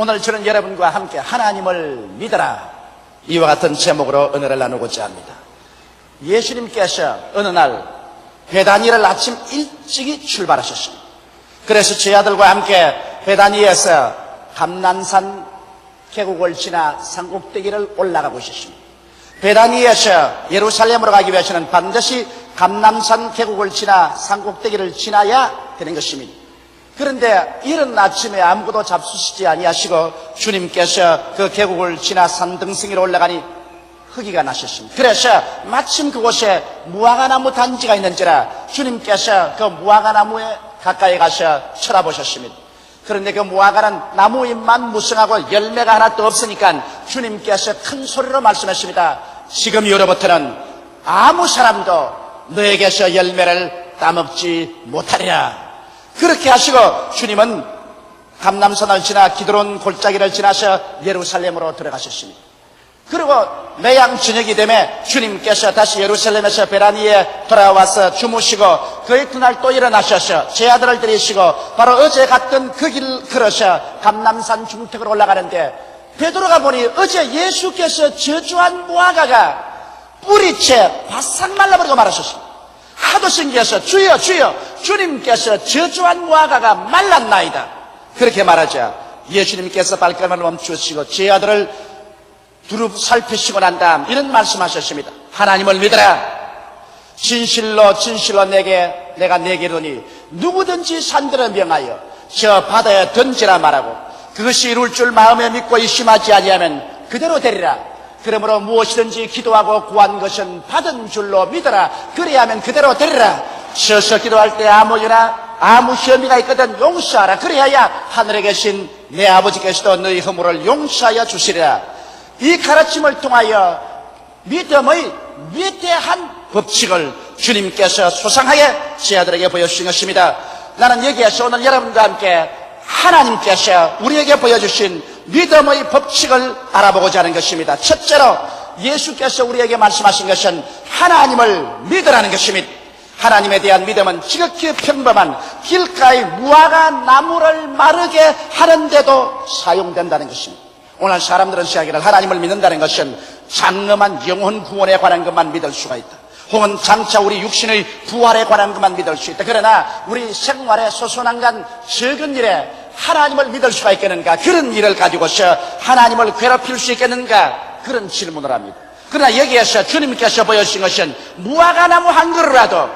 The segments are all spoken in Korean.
오늘 저는 여러분과 함께 하나님을 믿어라, 이와 같은 제목으로 은혜를 나누고자 합니다. 예수님께서 어느 날 베다니를 아침 일찍이 출발하셨습니다. 그래서 제 아들과 함께 베다니에서 감난산 계곡을 지나 산꼭대기를 올라가고 있었습니다. 베다니에서 예루살렘으로 가기 위해서는 반드시 감난산 계곡을 지나 산꼭대기를 지나야 되는 것입니다. 그런데 이른 아침에 아무것도 잡수시지 아니하시고 주님께서 그 계곡을 지나 산등성이로 올라가니 허기가 나셨습니다. 그래서 마침 그곳에 무화과나무 단지가 있는지라 주님께서 그 무화과나무에 가까이 가서 쳐다보셨습니다. 그런데 그 무화과는 나무 잎만 무성하고 열매가 하나도 없으니까 주님께서 큰 소리로 말씀하십니다. 지금으로부터는 아무 사람도 너에게서 열매를 따먹지 못하리라. 그렇게 하시고 주님은 감람산을 지나 기드론 골짜기를 지나서 예루살렘으로 들어가셨습니다. 그리고 매양 저녁이 되면 주님께서 다시 예루살렘에서 베다니에 돌아와서 주무시고 그 이튿날 또 일어나셔서 제 아들을 데리시고 바로 어제 갔던 그 길 걸어서 감람산 중턱으로 올라가는데 베드로가 보니 어제 예수께서 저주한 무화과가 뿌리채 바싹 말라버리고 말하셨습니다. 하도 신기해서 주여 주여, 주님께서 저주한 무화과가 말랐나이다, 그렇게 말하자 예수님께서 발걸음을 멈추시고 제 아들을 두루 살피시고 난 다음 이런 말씀하셨습니다. 하나님을 믿어라. 진실로 진실로 내가 내게 이르노니 누구든지 산들을 명하여 저 바다에 던지라 말하고 그것이 이룰 줄 마음에 믿고 의심하지 아니하면 그대로 되리라. 그러므로 무엇이든지 기도하고 구한 것은 받은 줄로 믿어라. 그래야면 그대로 되리라. 서서 기도할 때 아무 혐의가 있거든 용서하라. 그래야 하늘에 계신 내 아버지께서도 너희 허물을 용서하여 주시리라. 이 가르침을 통하여 믿음의 위대한 법칙을 주님께서 소상하게 제 아들에게 보여주신 것입니다. 나는 여기에서 오늘 여러분과 함께 하나님께서 우리에게 보여주신 믿음의 법칙을 알아보고자 하는 것입니다. 첫째로 예수께서 우리에게 말씀하신 것은 하나님을 믿으라는 것입니다. 하나님에 대한 믿음은 지극히 평범한 길가의 무화과 나무를 마르게 하는데도 사용된다는 것입니다. 오늘 사람들은 생각하기를 하나님을 믿는다는 것은 장엄한 영혼 구원에 관한 것만 믿을 수가 있다, 혹은 장차 우리 육신의 부활에 관한 것만 믿을 수 있다. 그러나 우리 생활의 소소한간 적은 일에 하나님을 믿을 수가 있겠는가? 그런 일을 가지고서 하나님을 괴롭힐 수 있겠는가? 그런 질문을 합니다. 그러나 여기에서 주님께서 보여주신 것은 무화과나무 한 그루라도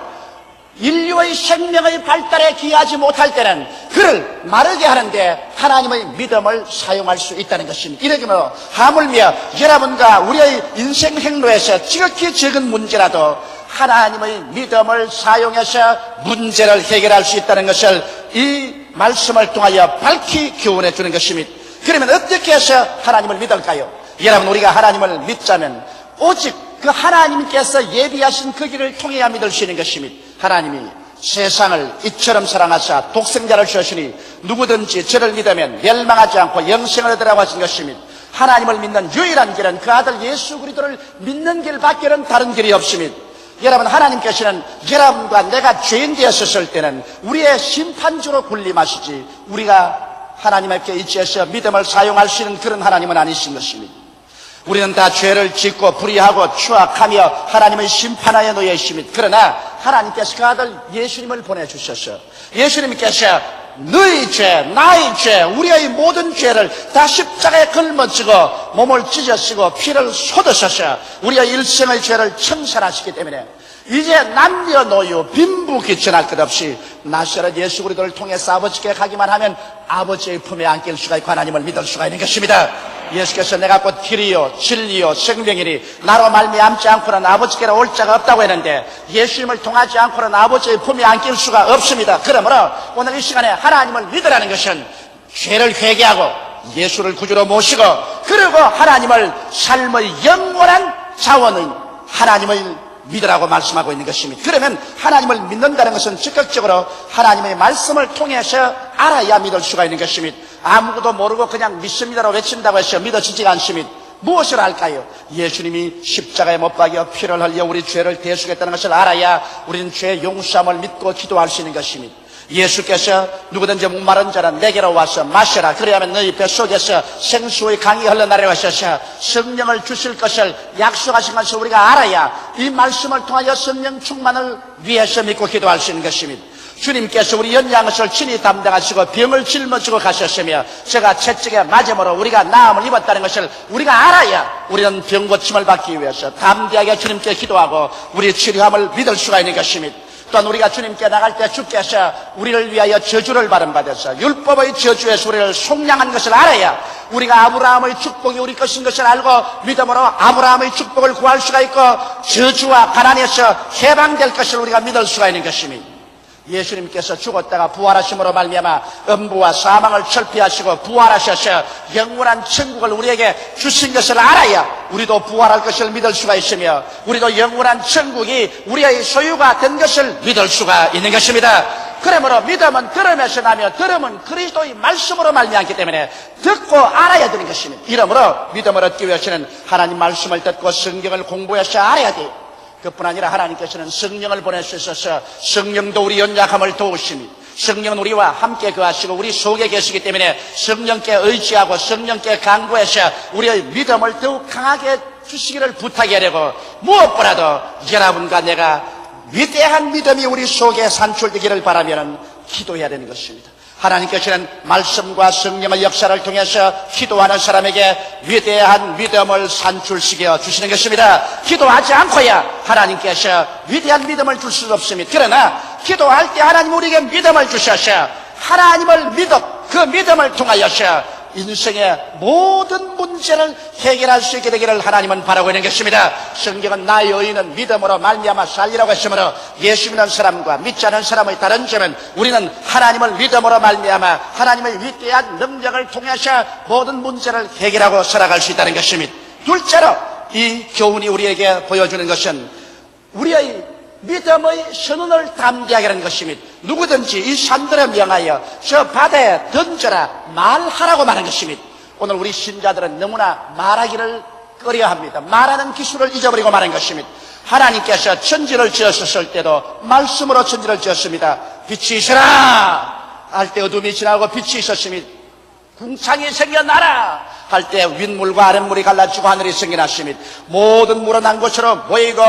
인류의 생명의 발달에 기여하지 못할 때는 그를 마르게 하는데 하나님의 믿음을 사용할 수 있다는 것입니다. 이러므로 하물며 여러분과 우리의 인생 행로에서 지극히 적은 문제라도 하나님의 믿음을 사용해서 문제를 해결할 수 있다는 것을 이 말씀을 통하여 밝히 교훈해 주는 것입니다. 그러면 어떻게 해서 하나님을 믿을까요? 여러분, 우리가 하나님을 믿자면 오직 그 하나님께서 예비하신 그 길을 통해야 믿을 수 있는 것입니다. 하나님이 세상을 이처럼 사랑하사 독생자를 주시니 누구든지 저를 믿으면 멸망하지 않고 영생을 얻으라고 하신 것입니다. 하나님을 믿는 유일한 길은 그 아들 예수 그리스도를 믿는 길밖에는 다른 길이 없습니다. 여러분, 하나님께서는 여러분과 내가 죄인 되었을 때는 우리의 심판주로 군림하시지 우리가 하나님 앞에 의지해서 믿음을 사용할 수 있는 그런 하나님은 아니신 것입니다. 우리는 다 죄를 짓고 불의하고 추악하며 하나님의 심판하에 놓여 있습니다. 그러나 하나님께서 그 아들 예수님을 보내주셔서 예수님께서 너희 죄, 나의 죄, 우리의 모든 죄를 다 십자가에 걸머지고 몸을 찢으시고 피를 쏟으셔서 우리의 일생의 죄를 청산하시기 때문에 이제 남녀노유 빈부귀천할 것 없이 나사렛 예수 그리스도를 통해서 아버지께 가기만 하면 아버지의 품에 안길 수가 있고 하나님을 믿을 수가 있는 것입니다. 예수께서 내가 곧 길이요 진리요 생명이니 나로 말미암지 않고는 아버지께로 올 자가 없다고 했는데 예수님을 통하지 않고는 아버지의 품에 안길 수가 없습니다. 그러므로 오늘 이 시간에 하나님을 믿으라는 것은 죄를 회개하고 예수를 구주로 모시고 그리고 하나님을 삶의 영원한 자원의 하나님을 믿으라고 말씀하고 있는 것입니다. 그러면 하나님을 믿는다는 것은 적극적으로 하나님의 말씀을 통해서 알아야 믿을 수가 있는 것입니다. 아무것도 모르고 그냥 믿습니다로 외친다고 해서 믿어지지가 않습니다. 무엇을 할까요? 예수님이 십자가에 못 박여 피를 흘려 우리 죄를 대속했다는 것을 알아야 우리는 죄 용서함을 믿고 기도할 수 있는 것입니다. 예수께서 누구든지 목마른 자는 내게로 와서 마셔라. 그래야만 너희 뱃속에서 생수의 강이 흘러나려고 하셔서 성령을 주실 것을 약속하신 것을 우리가 알아야 이 말씀을 통하여 성령 충만을 위해서 믿고 기도할 수 있는 것입니다. 주님께서 우리 연약한 것을 친히 담당하시고 병을 짊어지고 가셨으며 제가 채찍에 맞음으로 우리가 나음을 입었다는 것을 우리가 알아야 우리는 병 고침을 받기 위해서 담대하게 주님께 기도하고 우리 치료함을 믿을 수가 있는 것입니다. 또한 우리가 주님께 나갈 때 주께서 우리를 위하여 저주를 받으셔서 율법의 저주에서 우리를 속량한 것을 알아야 우리가 아브라함의 축복이 우리 것인 것을 알고 믿음으로 아브라함의 축복을 구할 수가 있고 저주와 가난에서 해방될 것을 우리가 믿을 수가 있는 것입니다. 예수님께서 죽었다가 부활하심으로 말미암아 음부와 사망을 철폐하시고 부활하셔서 영원한 천국을 우리에게 주신 것을 알아야 우리도 부활할 것을 믿을 수가 있으며 우리도 영원한 천국이 우리의 소유가 된 것을 믿을 수가 있는 것입니다. 그러므로 믿음은 들음에서 나며 들음은 그리스도의 말씀으로 말미암기 때문에 듣고 알아야 되는 것입니다. 이러므로 믿음을 얻기 위해서는 하나님 말씀을 듣고 성경을 공부해서 알아야 돼요. 그뿐 아니라 하나님께서는 성령을 보내주셔서 성령도 우리 연약함을 도우시니 성령은 우리와 함께 거하시고 우리 속에 계시기 때문에 성령께 의지하고 성령께 간구해서 우리의 믿음을 더욱 강하게 주시기를 부탁하려고 무엇보다도 여러분과 내가 위대한 믿음이 우리 속에 산출되기를 바라면 기도해야 되는 것입니다. 하나님께서는 말씀과 성령의 역사를 통해서 기도하는 사람에게 위대한 믿음을 산출시켜 주시는 것입니다. 기도하지 않고야 하나님께서 위대한 믿음을 줄 수 없습니다. 그러나 기도할 때 하나님 우리에게 믿음을 주셔서 하나님을 믿어 그 믿음을 통하여서 인생의 모든 문제를 해결할 수 있게 되기를 하나님은 바라고 있는 것입니다. 성경은 나의 의인은 믿음으로 말미암아 살리라고 했으므로 예수 믿는 사람과 믿지 않은 사람의 다른 점은 우리는 하나님을 믿음으로 말미암아 하나님의 위대한 능력을 통해서 모든 문제를 해결하고 살아갈 수 있다는 것입니다. 둘째로 이 교훈이 우리에게 보여주는 것은 우리의 믿음의 선언을 담대하게 하는 것입니다. 누구든지 이 산들에 명하여 저 바다에 던져라 말하라고 말한 것입니다. 오늘 우리 신자들은 너무나 말하기를 꺼려합니다. 말하는 기술을 잊어버리고 말한 것입니다. 하나님께서 천지를 지으셨을 때도 말씀으로 천지를 지었습니다. 빛이 있으라 할 때 어둠이 지나고 빛이 있었습니다. 궁창이 생겨나라 할 때 윗물과 아랫물이 갈라지고 하늘이 생겨났습니다. 모든 물은 한 곳으로 모이고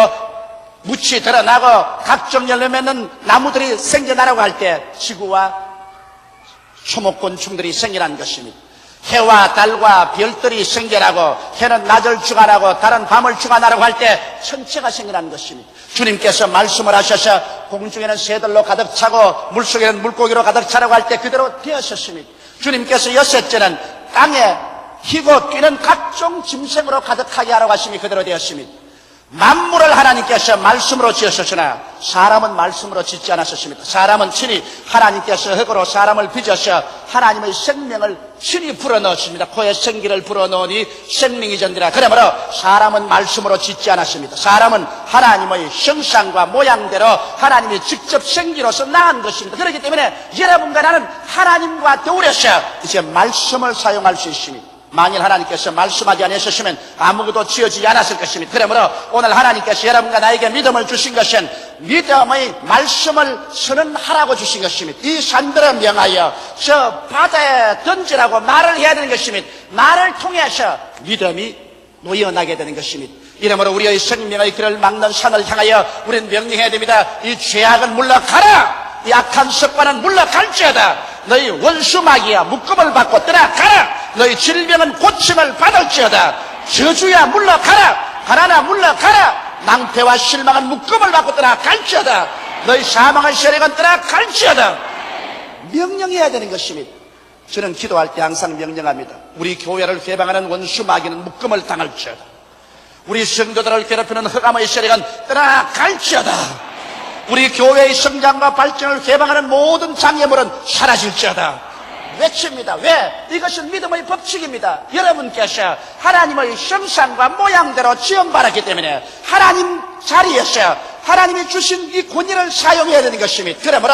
묻이 드러나고 각종 열매 맺는 나무들이 생겨나라고 할 때 지구와 초목곤충들이 생겨난 것입니다. 해와 달과 별들이 생겨나고 해는 낮을 주관하고 달은 밤을 주관하라고 할 때 천체가 생겨난 것입니다. 주님께서 말씀을 하셔서 공중에는 새들로 가득 차고 물속에는 물고기로 가득 차라고 할 때 그대로 되었었습니다. 주님께서 여섯째는 땅에 희고 뛰는 각종 짐승으로 가득하게 하라고 하심이 그대로 되었습니다. 만물을 하나님께서 말씀으로 지으셨으나 사람은 말씀으로 짓지 않았습니다. 사람은 친히 하나님께서 흙으로 사람을 빚어서 하나님의 생명을 친히 불어넣었습니다. 코에 생기를 불어넣으니 생명이 전되라. 그러므로 사람은 말씀으로 짓지 않았습니다. 사람은 하나님의 형상과 모양대로 하나님이 직접 생기로서 낳은 것입니다. 그렇기 때문에 여러분과 나는 하나님과 더불어서 이제 말씀을 사용할 수 있습니다. 만일 하나님께서 말씀하지 않으셨으면 아무것도 지어지지 않았을 것입니다. 그러므로 오늘 하나님께서 여러분과 나에게 믿음을 주신 것은 믿음의 말씀을 선언하라고 주신 것입니다. 이 산들을 명하여 저 바다에 던지라고 말을 해야 되는 것입니다. 말을 통해서 믿음이 놓여나게 되는 것입니다. 이러므로 우리의 생명의 길을 막는 산을 향하여 우리는 명령해야 됩니다. 이 죄악은 물러가라. 이 악한 습관은 물러갈지어다. 너희 원수 마귀야 묶음을 받고 떠나가라. 너희 질병은 고침을 받을지어다. 저주야 물러가라. 가난아 물러가라. 낭패와 실망은 묶음을 받고 떠나갈지어다. 너희 사망의 세력은 떠나갈지어다. 명령해야 되는 것입니다. 저는 기도할 때 항상 명령합니다. 우리 교회를 개방하는 원수 마귀는 묶음을 당할지어다. 우리 성도들을 괴롭히는 흑암의 세력은 떠나갈지어다. 우리 교회의 성장과 발전을 개방하는 모든 장애물은 사라질지어다. 외칩니다. 왜? 이것은 믿음의 법칙입니다. 여러분께서 하나님의 형상과 모양대로 지음받았기 때문에 하나님 자리에서 하나님이 주신 이 권위를 사용해야 되는 것입니다. 그러므로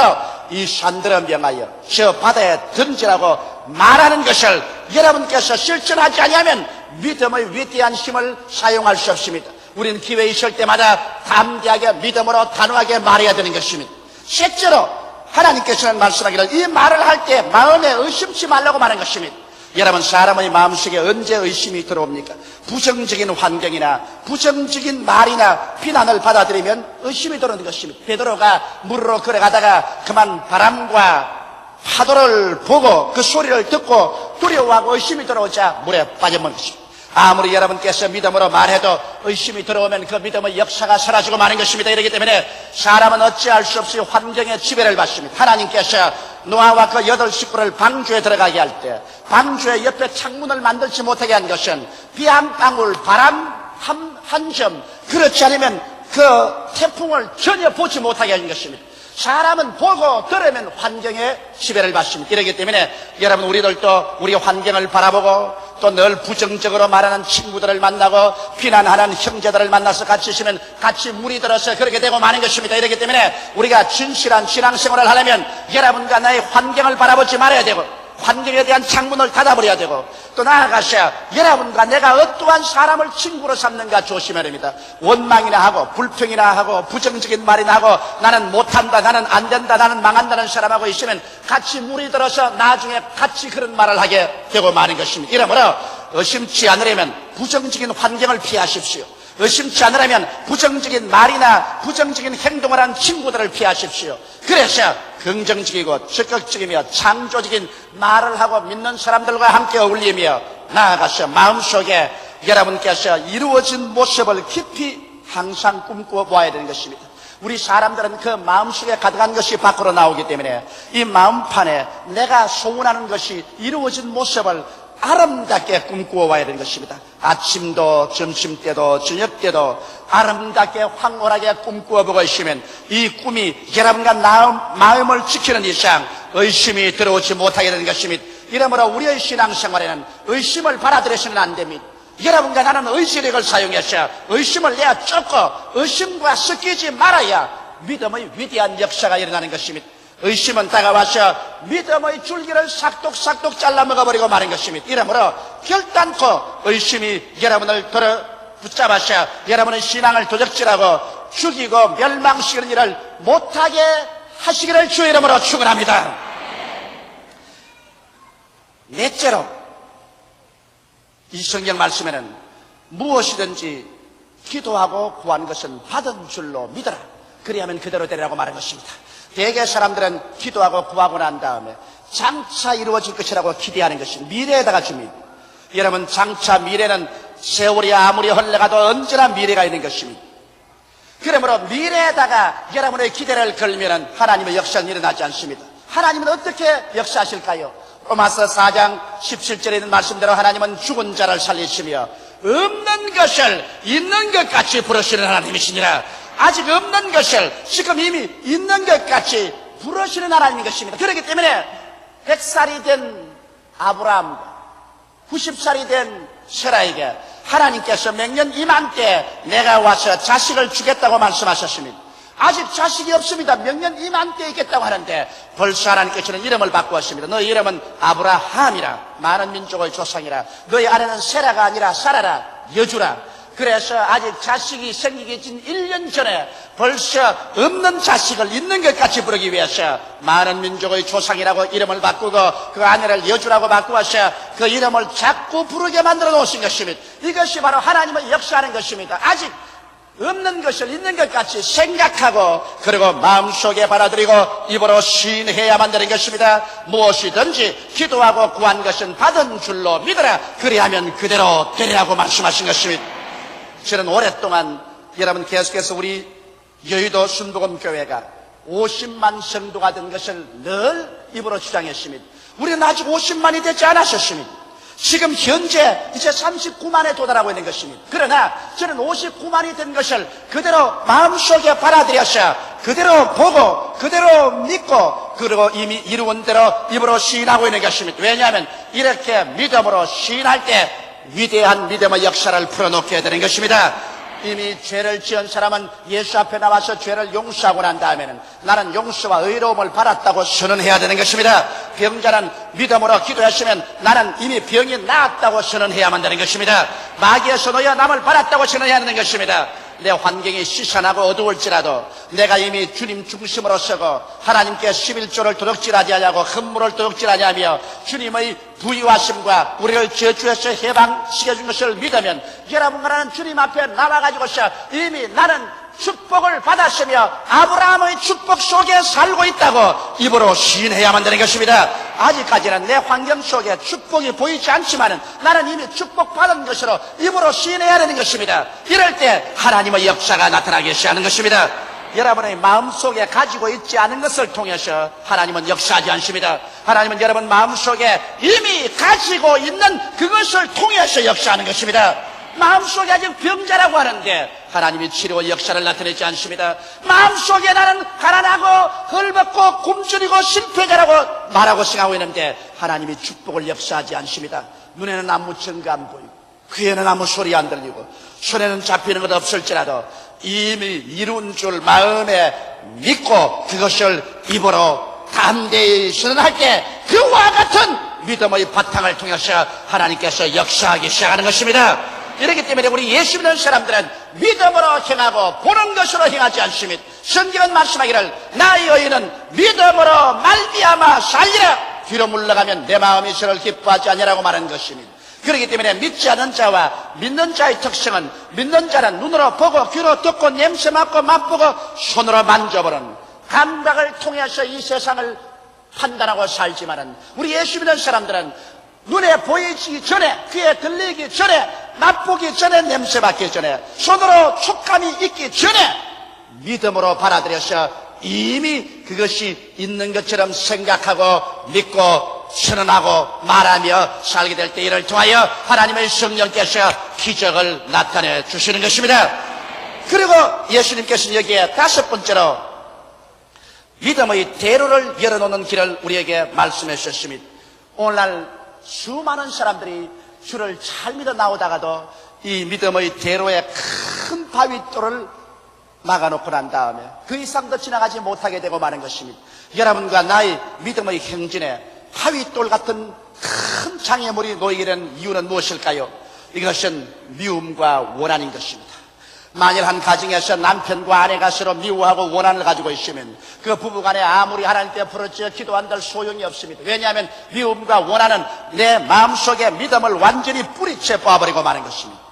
이 산들을 명하여 저 바다에 던지라고 말하는 것을 여러분께서 실천하지 아니하면 믿음의 위대한 힘을 사용할 수 없습니다. 우리는 기회 있을 때마다 담대하게 믿음으로 단호하게 말해야 되는 것입니다. 셋째로 하나님께서는 말씀하기를 이 말을 할 때 마음에 의심치 말라고 말한 것입니다. 여러분, 사람의 마음속에 언제 의심이 들어옵니까? 부정적인 환경이나 부정적인 말이나 비난을 받아들이면 의심이 들어오는 것입니다. 베드로가 물으로 걸어가다가 그만 바람과 파도를 보고 그 소리를 듣고 두려워하고 의심이 들어오자 물에 빠져버린 것입니다. 아무리 여러분께서 믿음으로 말해도 의심이 들어오면 그 믿음의 역사가 사라지고 마는 것입니다. 이렇기 때문에 사람은 어찌할 수 없이 환경의 지배를 받습니다. 하나님께서 노아와 그 8 식구를 방주에 들어가게 할 때 방주의 옆에 창문을 만들지 못하게 한 것은 비 한 방울, 바람 한 점, 그렇지 않으면 그 태풍을 전혀 보지 못하게 한 것입니다. 사람은 보고 들으면 환경의 지배를 받습니다. 이렇기 때문에 여러분, 우리들도 우리 환경을 바라보고 또 늘 부정적으로 말하는 친구들을 만나고 비난하는 형제들을 만나서 같이 있으면 같이 물이 들어서 그렇게 되고 마는 것입니다. 이렇기 때문에 우리가 진실한 신앙생활을 하려면 여러분과 나의 환경을 바라보지 말아야 되고 환경에 대한 창문을 닫아버려야 되고 또 나아가서 여러분과 내가 어떠한 사람을 친구로 삼는가 조심해야 됩니다. 원망이나 하고 불평이나 하고 부정적인 말이나 하고 나는 못한다, 나는 안 된다, 나는 망한다는 사람하고 있으면 같이 물이 들어서 나중에 같이 그런 말을 하게 되고 마는 것입니다. 이러므로 의심치 않으려면 부정적인 환경을 피하십시오. 의심치 않으려면 부정적인 말이나 부정적인 행동을 한 친구들을 피하십시오. 그래서 긍정적이고 적극적이며 창조적인 말을 하고 믿는 사람들과 함께 어울리며 나아가서 마음속에 여러분께서 이루어진 모습을 깊이 항상 꿈꾸어 보아야 되는 것입니다. 우리 사람들은 그 마음속에 가득한 것이 밖으로 나오기 때문에 이 마음판에 내가 소원하는 것이 이루어진 모습을 아름답게 꿈꾸어 와야 되는 것입니다. 아침도 점심때도 저녁때도 아름답게 황홀하게 꿈꾸어 보고 있으면 이 꿈이 여러분과 마음을 지키는 이상 의심이 들어오지 못하게 되는 것입니다. 이러므로 우리의 신앙생활에는 의심을 받아들여서는 안 됩니다. 여러분과 나는 의지력을 사용해서 의심을 내야 쫓고 의심과 섞이지 말아야 믿음의 위대한 역사가 일어나는 것입니다. 의심은 다가와서 믿음의 줄기를 싹둑싹둑 잘라 먹어버리고 마는 것입니다. 이러므로 결단코 의심이 여러분을 붙잡아서 여러분의 신앙을 도적질하고 죽이고 멸망시키는 일을 못하게 하시기를 주의 이름으로 축원합니다. 넷째로 이 성경 말씀에는 무엇이든지 기도하고 구한 것은 받은 줄로 믿어라. 그리하면 그대로 되리라고 말한 것입니다. 대개 사람들은 기도하고 구하고 난 다음에 장차 이루어질 것이라고 기대하는 것이 미래에다가 줍니다. 여러분, 장차 미래는 세월이 아무리 흘러가도 언제나 미래가 있는 것입니다. 그러므로 미래에다가 여러분의 기대를 걸면 하나님의 역사는 일어나지 않습니다. 하나님은 어떻게 역사하실까요? 로마서 4장 17절에 있는 말씀대로 하나님은 죽은 자를 살리시며 없는 것을 있는 것 같이 부르시는 하나님이시니라. 아직 없는 것을 지금 이미 있는 것 같이 부르시는 하나님인 것입니다. 그렇기 때문에 100살이 된 아브라함과 90살이 된 세라에게 하나님께서 맹년 이맘때 내가 와서 자식을 주겠다고 말씀하셨습니다. 아직 자식이 없습니다. 명년 이맘때 있겠다고 하는데 벌써 하나님께서는 이름을 바꾸었습니다. 너희 이름은 아브라함이라, 많은 민족의 조상이라. 너희 아내는 세라가 아니라 사라라, 여주라. 그래서 아직 자식이 생기기 전 1년 전에 벌써 없는 자식을 있는 것 같이 부르기 위해서 많은 민족의 조상이라고 이름을 바꾸고 그 아내를 여주라고 바꾸어서 그 이름을 자꾸 부르게 만들어 놓으신 것입니다. 이것이 바로 하나님의 역사하는 것입니다. 아직 없는 것을 있는 것 같이 생각하고 그리고 마음속에 받아들이고 입으로 시인해야만 되는 것입니다. 무엇이든지 기도하고 구한 것은 받은 줄로 믿어라. 그리하면 그대로 되리라고 말씀하신 것입니다. 저는 오랫동안 여러분 계속해서 우리 여의도 순복음교회가 50만 성도가 된 것을 늘 입으로 주장했습니다. 우리는 아직 50만이 되지 않았었습니다. 지금 현재 이제 39만에 도달하고 있는 것입니다. 그러나 저는 59만이 된 것을 그대로 마음속에 받아들여서 그대로 보고 그대로 믿고 그리고 이미 이루은 대로 입으로 시인하고 있는 것입니다. 왜냐하면 이렇게 믿음으로 시인할 때 위대한 믿음의 역사를 풀어놓게 되는 것입니다. 이미 죄를 지은 사람은 예수 앞에 나와서 죄를 용서하고 난 다음에는 나는 용서와 의로움을 받았다고 선언해야 되는 것입니다. 병자는 믿음으로 기도했으면 나는 이미 병이 나았다고 선언해야만 되는 것입니다. 마귀에서 너희가 남을 받았다고 선언해야 되는 것입니다. 내 환경이 시선하고 어두울지라도 내가 이미 주님 중심으로 서고 하나님께 11조를 도둑질하지 아니하고 헌물을 도둑질하지 하며 주님의 부유하심과 우리를 저주에서 해방시켜준 것을 믿으면 여러분과 나는 주님 앞에 나와가지고서 이미 나는 축복을 받았으며 아브라함의 축복 속에 살고 있다고 입으로 시인해야만 되는 것입니다. 아직까지는 내 환경 속에 축복이 보이지 않지만은 나는 이미 축복받은 것으로 입으로 시인해야 되는 것입니다. 이럴 때 하나님의 역사가 나타나기 시작하는 것입니다. 여러분의 마음속에 가지고 있지 않은 것을 통해서 하나님은 역사하지 않습니다. 하나님은 여러분 마음속에 이미 가지고 있는 그것을 통해서 역사하는 것입니다. 마음속에 아직 병자라고 하는데 하나님이 치료와 역사를 나타내지 않습니다. 마음속에 나는 가난하고 헐벗고 굶주리고 실패자라고 말하고 생각하고 있는데 하나님이 축복을 역사하지 않습니다. 눈에는 아무 증거 안 보이고 귀에는 아무 소리 안 들리고 손에는 잡히는 것 없을지라도 이미 이룬 줄 마음에 믿고 그것을 입으로 담대히 선언할 때 그와 같은 믿음의 바탕을 통해서 하나님께서 역사하기 시작하는 것입니다. 이렇기 때문에 우리 예수 믿는 사람들은 믿음으로 행하고 보는 것으로 행하지 않습니다. 성경은 말씀하기를 나의 의인은 믿음으로 말미암아 살리라. 뒤로 물러가면 내 마음이 저를 기뻐하지 아니하라고 말하는 것입니다. 그렇기 때문에 믿지 않는 자와 믿는 자의 특성은 믿는 자는 눈으로 보고 귀로 듣고 냄새 맡고 맛보고 손으로 만져보는 감각을 통해서 이 세상을 판단하고 살지만은 우리 예수 믿는 사람들은 눈에 보이기 전에 귀에 들리기 전에 맛보기 전에 냄새 맡기 전에 손으로 촉감이 있기 전에 믿음으로 받아들여서 이미 그것이 있는 것처럼 생각하고 믿고 선언하고 말하며 살게 될 때 이를 통하여 하나님의 성령께서 기적을 나타내 주시는 것입니다. 그리고 예수님께서는 여기에 다섯 번째로 믿음의 대로를 열어놓는 길을 우리에게 말씀해 주셨습니다. 오늘날 수많은 사람들이 주를 잘 믿어 나오다가도 이 믿음의 대로에 큰 바위돌을 막아놓고 난 다음에 그 이상도 지나가지 못하게 되고 마는 것입니다. 여러분과 나의 믿음의 행진에 바위돌 같은 큰 장애물이 놓이게 된 이유는 무엇일까요? 이것은 미움과 원한인 것입니다. 만일 한 가정에서 남편과 아내가 서로 미워하고 원한을 가지고 있으면 그 부부간에 아무리 하나님께 부르짖어 기도한들 소용이 없습니다. 왜냐하면 미움과 원한은 내 마음속에 믿음을 완전히 뿌리채 빻아버리고 마는 것입니다.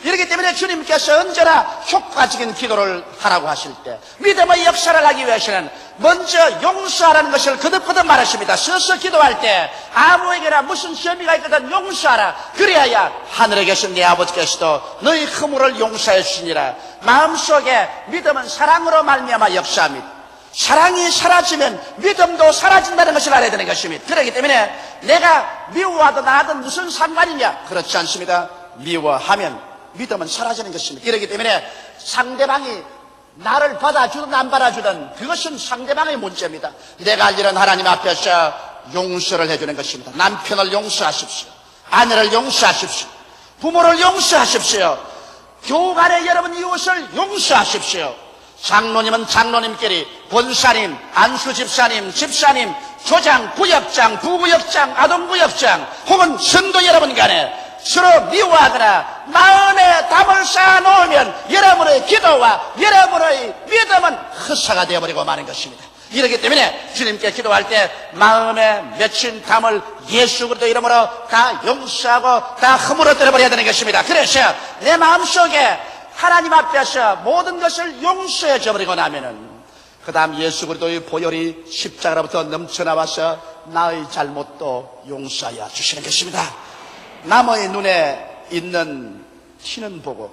이렇기 때문에 주님께서 언제나 효과적인 기도를 하라고 하실 때 믿음의 역사를 하기 위해서는 먼저 용서하라는 것을 거듭거듭 말하십니다. 서서 기도할 때 아무에게나 무슨 시험이가 있거든 용서하라. 그래야 하늘에 계신 내 아버지께서도 너희 허물을 용서해 주시니라. 마음속에 믿음은 사랑으로 말미암아 역사합니다. 사랑이 사라지면 믿음도 사라진다는 것을 알아야 되는 것입니다. 그렇기 때문에 내가 미워하든 나하든 무슨 상관이냐? 그렇지 않습니다. 미워하면 믿음은 사라지는 것입니다. 그렇기 때문에 상대방이 나를 받아주든 안 받아주든 그것은 상대방의 문제입니다. 내가 할 일은 하나님 앞에서 용서를 해주는 것입니다. 남편을 용서하십시오. 아내를 용서하십시오. 부모를 용서하십시오. 교간에 여러분 이웃을 용서하십시오. 장로님은 장로님끼리, 권사님, 안수집사님, 집사님, 조장, 구역장, 부구역장, 아동구역장 혹은 성도 여러분 간에 서로 미워하거나 마음에 담을 쌓아놓으면 여러분의 기도와 여러분의 믿음은 헛사가 되어버리고 마는 것입니다. 이렇기 때문에 주님께 기도할 때 마음에 맺힌 담을 예수 그리스도 이름으로 다 용서하고 다 허물어뜨려버려야 되는 것입니다. 그래서 내 마음속에 하나님 앞에서 모든 것을 용서해 줘버리고 나면은 그 다음 예수 그리스도의 보혈이 십자가로부터 넘쳐나와서 나의 잘못도 용서하여 주시는 것입니다. 남의 눈에 있는 티는 보고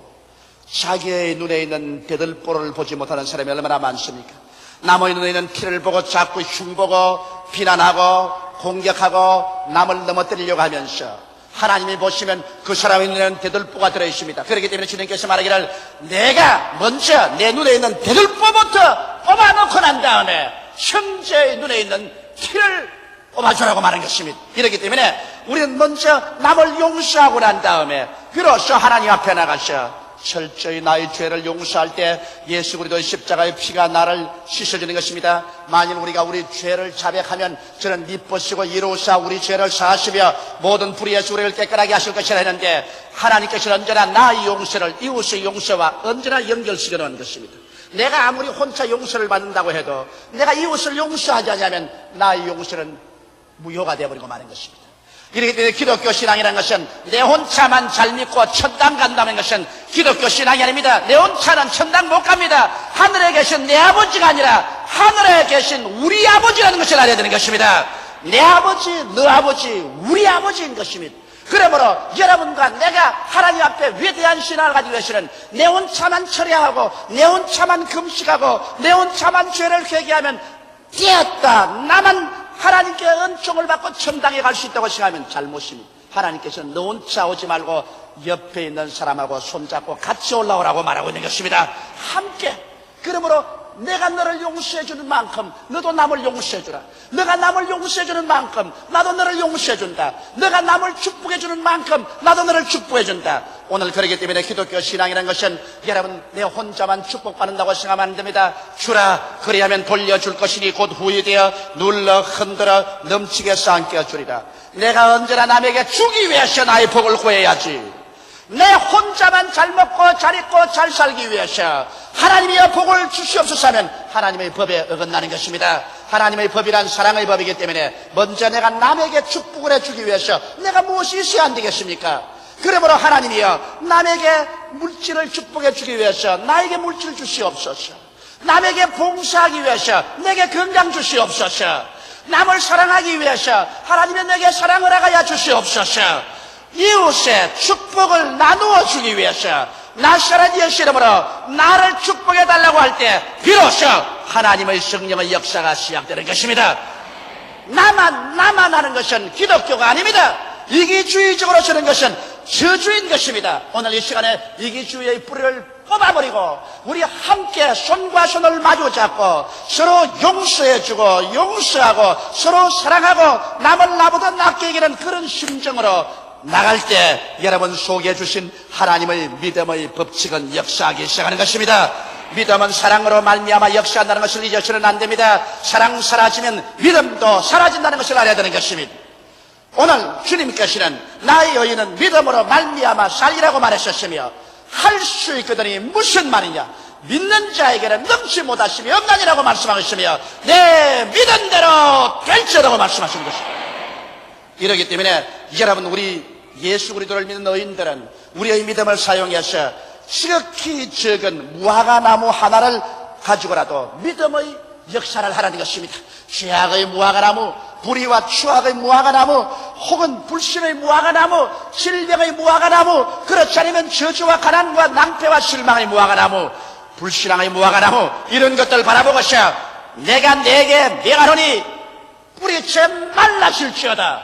자기의 눈에 있는 대들보를 보지 못하는 사람이 얼마나 많습니까? 남의 눈에 있는 티를 보고 자꾸 흉보고 비난하고 공격하고 남을 넘어뜨리려고 하면서 하나님이 보시면 그 사람의 눈에는 대들보가 들어있습니다. 그렇기 때문에 주님께서 말하기를 내가 먼저 내 눈에 있는 대들보부터 뽑아놓고 난 다음에 형제의 눈에 있는 티를 뽑아주라고 말한 것입니다. 이렇기 때문에 우리는 먼저 남을 용서하고 난 다음에 비로소 하나님 앞에 나가서 철저히 나의 죄를 용서할 때 예수 그리스도의 십자가의 피가 나를 씻어주는 것입니다. 만일 우리가 우리 죄를 자백하면 저는 미쁘시고 이로우사 우리 죄를 사하시며 모든 불의에서 우리를 깨끗하게 하실 것이라 했는데, 하나님께서는 언제나 나의 용서를 이웃의 용서와 언제나 연결시켜 놓은 것입니다. 내가 아무리 혼자 용서를 받는다고 해도 내가 이웃을 용서하지 않으면 나의 용서는 무효가 되어버리고 마는 것입니다. 이렇기 때문에 기독교 신앙이라는 것은 내 혼자만 잘 믿고 천당 간다는 것은 기독교 신앙이 아닙니다. 내 혼자는 천당 못 갑니다. 하늘에 계신 내 아버지가 아니라 하늘에 계신 우리 아버지라는 것을 알아야 되는 것입니다. 내 아버지, 너 아버지, 우리 아버지인 것입니다. 그러므로 여러분과 내가 하나님 앞에 위대한 신앙을 가지기 위해서는 내 혼자만 철야하고 내 혼자만 금식하고 내 혼자만 죄를 회개하면 되었다, 나만 하나님께 은총을 받고 천당에 갈 수 있다고 생각하면 잘못입니다. 하나님께서는 너 혼자 오지 말고 옆에 있는 사람하고 손잡고 같이 올라오라고 말하고 있는 것입니다. 함께. 그러므로 내가 너를 용서해주는 만큼 너도 남을 용서해주라. 너가 남을 용서해주는 만큼 나도 너를 용서해준다. 너가 남을 축복해주는 만큼 나도 너를 축복해준다. 오늘 그렇기 때문에 기독교 신앙이라는 것은 여러분 내 혼자만 축복받는다고 생각하면 안 됩니다. 주라, 그리하면 돌려줄 것이니 곧 후이되어 눌러 흔들어 넘치게 쌓게 주리라. 내가 언제나 남에게 주기 위해서 나의 복을 구해야지. 내 혼자만 잘 먹고 잘 입고 잘 살기 위해서 하나님의 복을 주시옵소서 하면 하나님의 법에 어긋나는 것입니다. 하나님의 법이란 사랑의 법이기 때문에 먼저 내가 남에게 축복을 해주기 위해서 내가 무엇이 있어야 안 되겠습니까? 그러므로 하나님이여, 남에게 물질을 축복해 주기 위해서 나에게 물질 주시옵소서. 남에게 봉사하기 위해서 내게 건강 주시옵소서. 남을 사랑하기 위해서 하나님이 내게 사랑을 하여 주시옵소서. 이웃의 축복을 나누어 주기 위해서 나사렛 예수 이름으로 나를 축복해 달라고 할 때 비로소 하나님의 성령의 역사가 시작되는 것입니다. 나만 하는 것은 기독교가 아닙니다. 이기주의적으로 서는 것은 저주인 것입니다. 오늘 이 시간에 이기주의의 뿌리를 뽑아버리고 우리 함께 손과 손을 마주 잡고 서로 용서해주고 용서하고 서로 사랑하고 남을 나보다 낫게 여기는 그런 심정으로 나갈 때 여러분 속에 주신 하나님의 믿음의 법칙은 역사하기 시작하는 것입니다. 믿음은 사랑으로 말미암아 역사한다는 것을 잊어서는 안 됩니다. 사랑 사라지면 믿음도 사라진다는 것을 알아야 되는 것입니다. 오늘 주님께서는 나의 의인은 믿음으로 말미암아 살리라고 말하셨으며 할 수 있거든이 무슨 말이냐, 믿는 자에게는 넘지 못하심이 없나니라고 말씀하셨으며 내 믿은 대로 될지라고 말씀하신 것입니다. 이러기 때문에 여러분, 우리 예수 그리스도를 믿는 의인들은 우리의 믿음을 사용해서 지극히 적은 무화과나무 하나를 가지고라도 믿음의 역사를 하라는 것입니다. 죄악의 무화과나무, 불의와 추악의 무화과나무, 혹은 불신의 무화과나무, 질병의 무화과나무, 그렇지 않으면 저주와 가난과 낭패와 실망의 무화과나무, 불신앙의 무화과나무, 이런 것들 바라보고서 내가 내게 명하노니 뿌리채 말라질지어다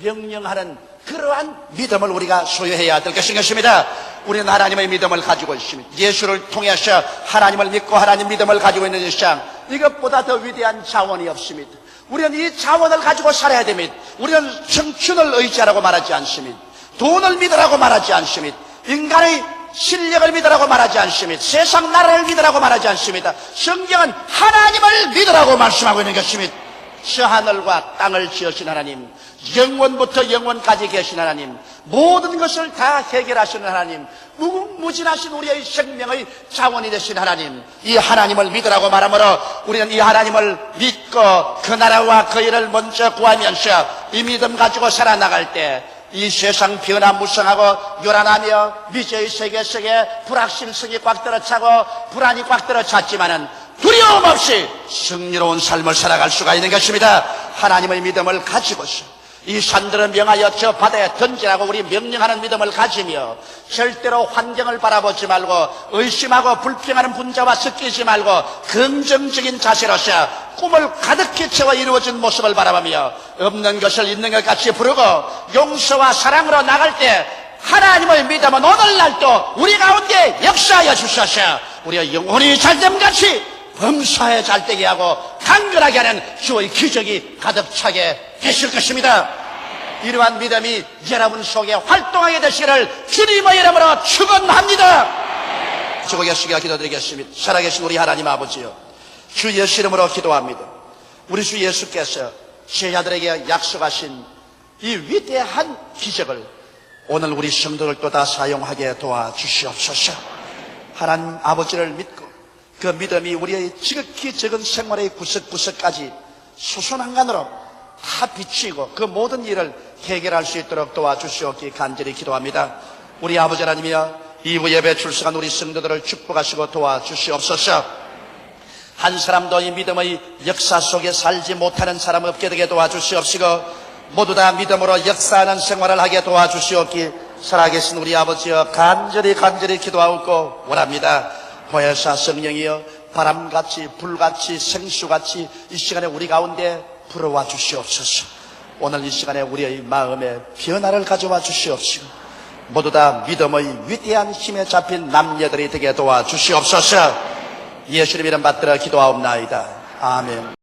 명령하는 그러한 믿음을 우리가 소유해야 될 것입니다. 우리는 하나님의 믿음을 가지고 있습니다. 예수를 통해서 하나님을 믿고 하나님 믿음을 가지고 있는 세상, 이것보다 더 위대한 자원이 없습니다. 우리는 이 자원을 가지고 살아야 됩니다. 우리는 청춘을 의지하라고 말하지 않습니다. 돈을 믿으라고 말하지 않습니다. 인간의 실력을 믿으라고 말하지 않습니다. 세상 나라를 믿으라고 말하지 않습니다. 성경은 하나님을 믿으라고 말씀하고 있는 것입니다. 저 하늘과 땅을 지으신 하나님, 영원부터 영원까지 계신 하나님, 모든 것을 다 해결하시는 하나님, 무궁무진하신 우리의 생명의 자원이 되신 하나님, 이 하나님을 믿으라고 말하므로 우리는 이 하나님을 믿고 그 나라와 그 일을 먼저 구하면서 이 믿음 가지고 살아나갈 때 이 세상 변화무성하고 요란하며 미제의 세계 속에 불확실성이 꽉 들어차고 불안이 꽉 들어찼지만은 두려움 없이 승리로운 삶을 살아갈 수가 있는 것입니다. 하나님의 믿음을 가지고서 이 산들을 명하여 저 바다에 던지라고 우리 명령하는 믿음을 가지며 절대로 환경을 바라보지 말고 의심하고 불평하는 분자와 섞이지 말고 긍정적인 자세로서 꿈을 가득히 채워 이루어진 모습을 바라보며 없는 것을 있는 것 같이 부르고 용서와 사랑으로 나갈 때 하나님의 믿음은 오늘날도 우리 가운데 역사하여 주셔서 우리가 영혼이 잘됨같이 범사에 잘되게 하고 강건하게 하는 주의 기적이 가득 차게 되실 것입니다. 이러한 믿음이 여러분 속에 활동하게 되시기를 주님의 이름으로 축원합니다. 감추고 계시기를 기도드리겠습니다. 살아계신 우리 하나님 아버지요, 주 예수 이름으로 기도합니다. 우리 주 예수께서 제자들에게 약속하신 이 위대한 기적을 오늘 우리 성도들도 다 사용하게 도와주시옵소서. 하나님 아버지를 믿고 그 믿음이 우리의 지극히 적은 생활의 구석구석까지 수순한간으로 다 비추고 그 모든 일을 해결할 수 있도록 도와주시옵기 간절히 기도합니다. 우리 아버지 하나님이여, 이후 예배 출석한 우리 성도들을 축복하시고 도와주시옵소서. 한 사람도 이 믿음의 역사 속에 살지 못하는 사람 없게 되게 도와주시옵시고, 모두 다 믿음으로 역사하는 생활을 하게 도와주시옵기 살아계신 우리 아버지여, 간절히 기도하고 원합니다. 보혜사 성령이여, 바람같이 불같이 생수같이 이 시간에 우리 가운데 불어와 주시옵소서. 오늘 이 시간에 우리의 마음에 변화를 가져와 주시옵시고, 모두 다 믿음의 위대한 힘에 잡힌 남녀들이 되게 도와주시옵소서. 예수님 이름 받들어 기도하옵나이다. 아멘.